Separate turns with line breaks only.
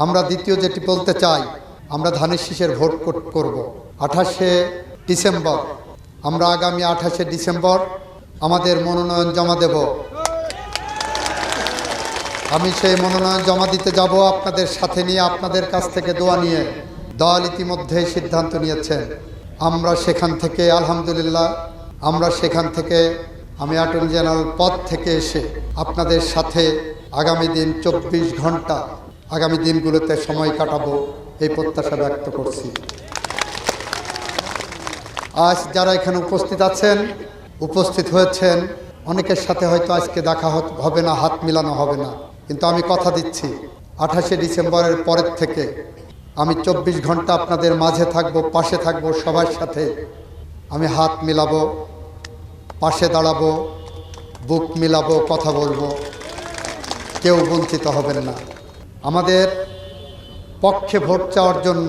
আমরা দ্বিতীয় যেটি বলতে চাই, আমরা ধানের শীষের ভোট করব 28শে ডিসেম্বর। আমরা আগামী 28শে ডিসেম্বর আমাদের মনোনয়ন জমা দেব। আমি সেই মনোনয়ন জমা দিতে যাব আপনাদের সাথে নিয়ে, আপনাদের কাছ থেকে দোয়া নিয়ে। দল ইতিমধ্যেই সিদ্ধান্ত নিয়েছেন। আমরা সেখান থেকে আলহামদুলিল্লাহ, আমি অ্যাটর্নি জেনারেল পদ থেকে এসে আপনাদের সাথে আগামী দিন 24 ঘন্টা আগামী দিনগুলোতে সময় কাটাবো, এই প্রত্যাশা ব্যক্ত করছি। আজ যারা এখানে উপস্থিত হয়েছেন, অনেকের সাথে হয়তো আজকে দেখা হবে না, হাত মিলানো হবে না, কিন্তু আমি কথা দিচ্ছি 28শে ডিসেম্বরের পরের থেকে আমি 24 ঘন্টা আপনাদের মাঝে থাকব, পাশে থাকব, সবার সাথে আমি হাত মিলাবো, পাশে দাঁড়াবো, বুক মিলাবো, কথা বলবো, কেউ বঞ্চিত হবেন না। আমাদের পক্ষে ভোট চাওয়ার জন্য